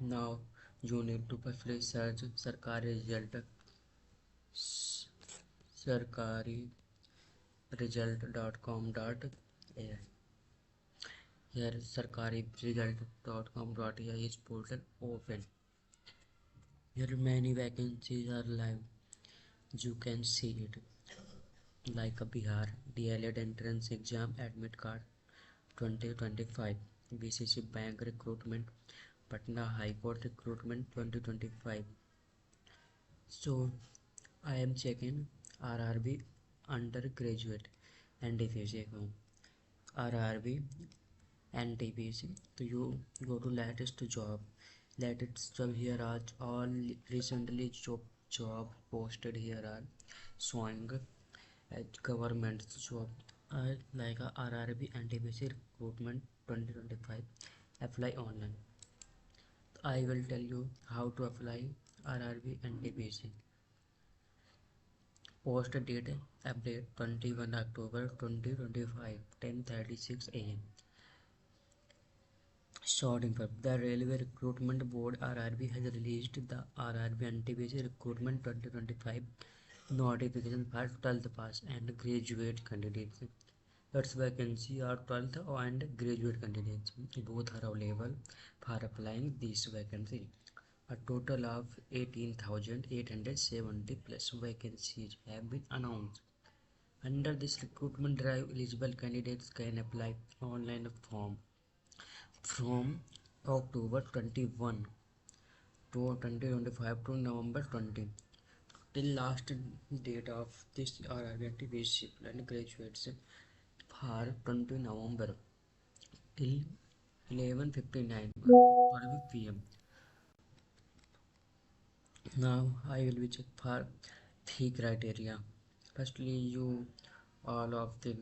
Now you need to firstly search सरकारी result sarkariresult.com.ai. Here sarkariresult.com.ai is portal open. Here many vacancies are live. You can see it like a Bihar DLED entrance exam admit card 2025, BCC Bank recruitment, Patna High Court recruitment 2025. So I am checking RRB undergraduate NTPC account. RRB NTPC. So you go to latest job. Latest job here are all recently job posted here are showing government job like a RRB NTPC recruitment 2025. Apply online. I will tell you how to apply RRB NTPC. Post date update 21 October 2025 10:36 a.m. Short info. The Railway Recruitment Board RRB has released the RRB NTPC Recruitment 2025 notification for 12th pass and graduate candidates. Its vacancy are 12th and graduate candidates. Both are available for applying this vacancy. A total of 18,870 plus vacancies have been announced. Under this recruitment drive, eligible candidates can apply online form from October 21 to 2025 to November 20 till last date of this RRB and graduates for 20 November till 11:59 12 p.m. Now I will be check for fee criteria. Firstly, you all of the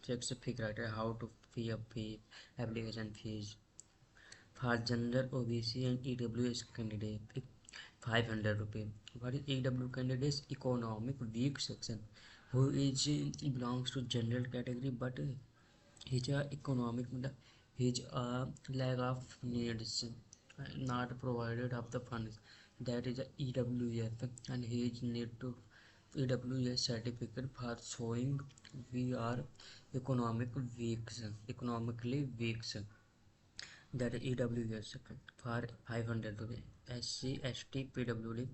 checks the fee criteria, how to fee application fees for general OBC and EWS candidate 500 rupees. What is EW candidates? Economic weak section, who is belongs to general category but his economic his lack of needs not provided of the funds, that is a EWF, and he is need to EWS certificate for showing we are economically weak, that is EWS for 500 rupees. SC ST PWD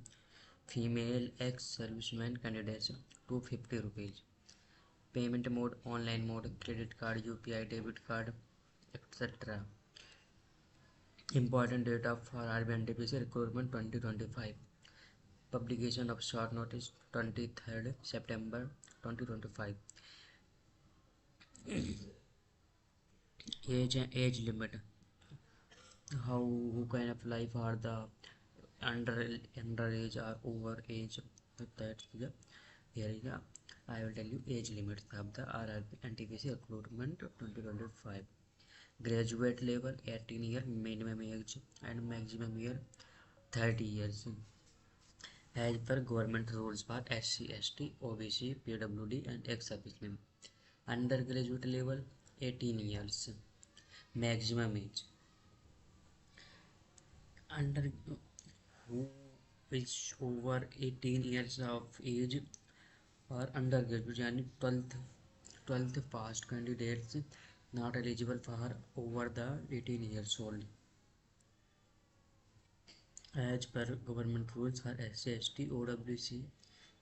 female ex-serviceman candidates 250 rupees. Payment mode online mode, credit card, UPI, debit card, etc. Important date of RRB NTPC recruitment 2025. Publication of short notice 23rd September 2025. Age limit. How who can apply for the underage or over age? That's the here is the I will tell you age limits of the RRB NTPC recruitment 2025. Graduate level 18 year minimum age and maximum year 30 years as per government rules for SC, ST, OBC, PWD and ex-servicemen. Undergraduate level 18 years maximum age. Under who is over 18 years of age or undergraduate yani 12th passed candidates not eligible for over the 18 years old as per government rules for SC, ST, OWC,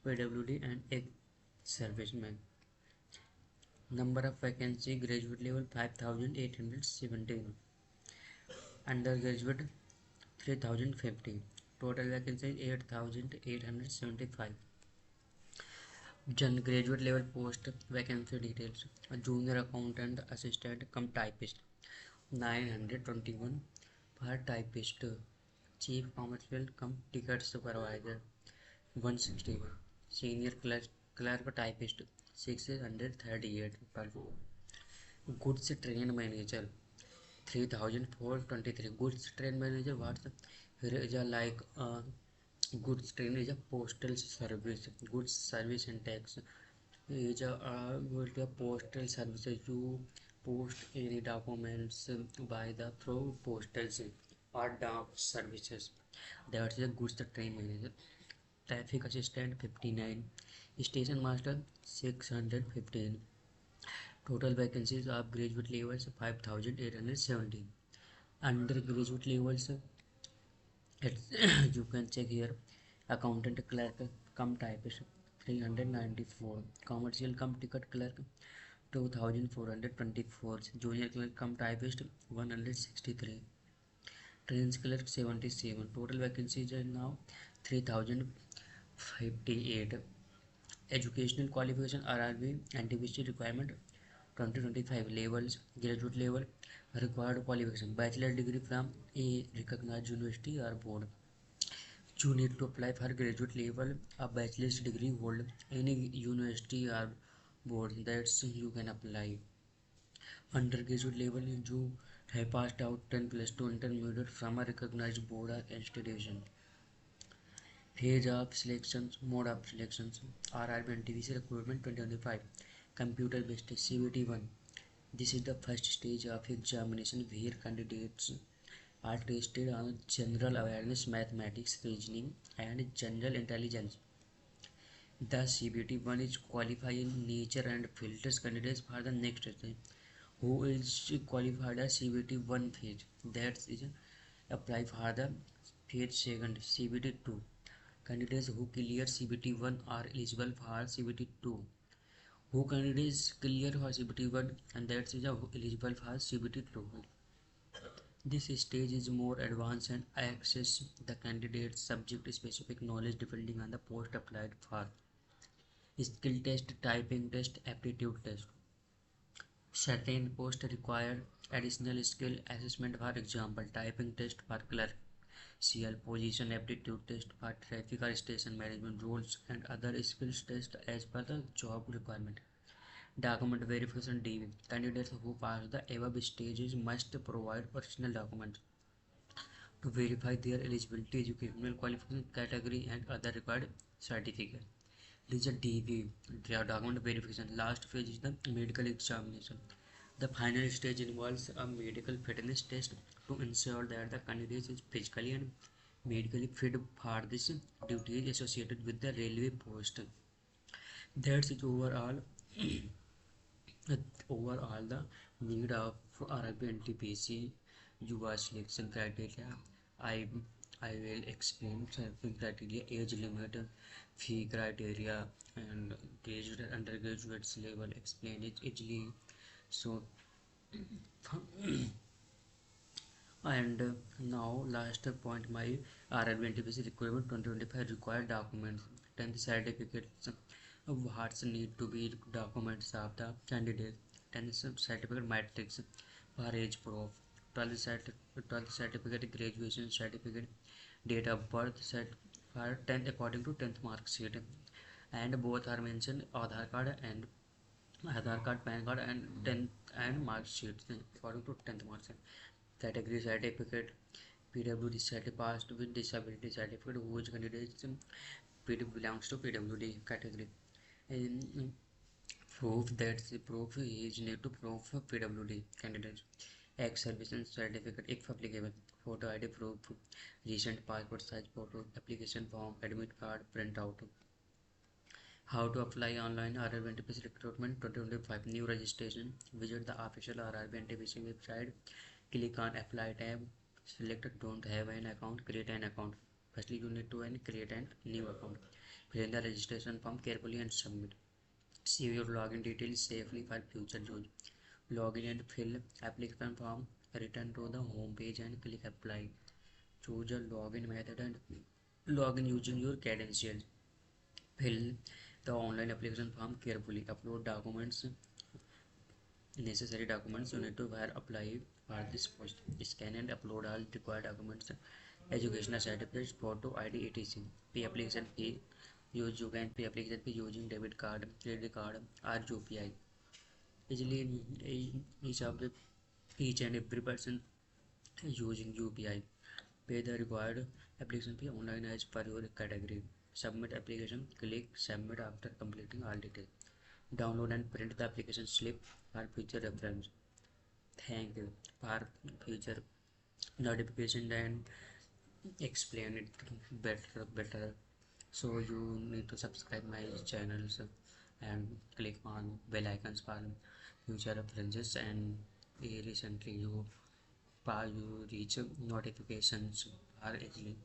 PWD and ex-servicemen. Number of vacancy graduate level 5,817, undergraduate 3,050, total vacancy 8,875. Graduate level post vacancy details: a junior accountant assistant cum typist 921 for typist, chief commercial cum ticket supervisor 161, senior clerk typist 638 per. Goods train manager 3,423. Goods train manager what here is a like goods train is a postal service, goods service and tax is a postal services. You post any documents by the through postals. or dark services. That's a goods train manager. Traffic assistant 59. Station master 615. Total vacancies of graduate levels 5817. Undergraduate levels, you can check here. Accountant clerk come typist 394. Commercial come ticket clerk 2424. Junior clerk come typist 163. Trains clerk 77. Total vacancies are now 3058. Educational qualification RRB NTPC requirement 2025 levels. Graduate level required qualification bachelor degree from a recognized university or board. You need to apply for graduate level a bachelor's degree hold any university or board, that's you can apply. Undergraduate level, you have passed out 10 plus 2 intermediate from a recognized board or institution. Phase of selections, mode of selections. RRB NTPC recruitment 2025 computer based CBT 1. This is the first stage of examination where candidates are tested on general awareness, mathematics, reasoning, and general intelligence. The CBT 1 is qualified in nature and filters candidates for the next stage. Who is qualified as CBT 1 phase? That is apply for the phase second CBT 2. Candidates who clear CBT 1 are eligible for CBT 2. Who candidates clear for CBT 1 and that is eligible for CBT 2. This stage is more advanced and access the candidate's subject specific knowledge depending on the post applied for. Skill test, typing test, aptitude test. Certain posts require additional skill assessment, for example typing test for clerk, CL position, aptitude test for traffic or station management roles, and other skills test as per the job requirement. Document verification DV. Candidates who pass the above stages must provide original documents to verify their eligibility, educational qualification, category, and other required certificates. It is a DV, document verification. Last phase is the medical examination. The final stage involves a medical fitness test to ensure that the candidate is physically and medically fit for this duties associated with the railway post. That's it overall. Overall, the need of RRB NTPC UA selection criteria. I I will explain selecting criteria, age limit, fee criteria, and graduate and undergraduates level. Explain it easily. So, and now last point, my RRB NTPC requirement 2025 required documents. 10th certificates. What need to be documents of the candidate. 10th certificate matrix for age proof. 12th certificate graduation certificate. Date of birth set for 10th according to 10th mark sheet, and both are mentioned Aadhaar card, PAN card, and 10th and mark sheets according to 10th mark sheet. Category certificate, PWD certificate passed with disability certificate whose candidate belongs to PWD category. And proof, that's the proof is need to proof PWD candidate. Ex service certificate if applicable. Photo ID proof, recent passport size photo, application form, admit card printout. How to apply online RRB NTPC recruitment 2025 new registration. Visit the official RRB NTPC website. Click on apply tab. Select don't have an account, create an account. Firstly, you need to create a new account. Fill in the registration form carefully and submit. Save your login details safely for future use. Login and fill application form. Return to the home page and click apply. Choose a login method and login using your credentials. Fill the online application form carefully. Upload documents, necessary documents you need to apply for this post. Scan and upload all required documents, educational certificates, photo ID, etc. Pay application fee. You can pay application fee using debit card, credit card, or UPI. Easily, each and every person using UPI. Pay the required application fee online as per your category. Submit application. Click submit after completing all details. Download and print the application slip for future reference. Thank you for future notification and explain it better. So you need to subscribe my channels and click on bell icons for future references, and recently you reach notifications are easily.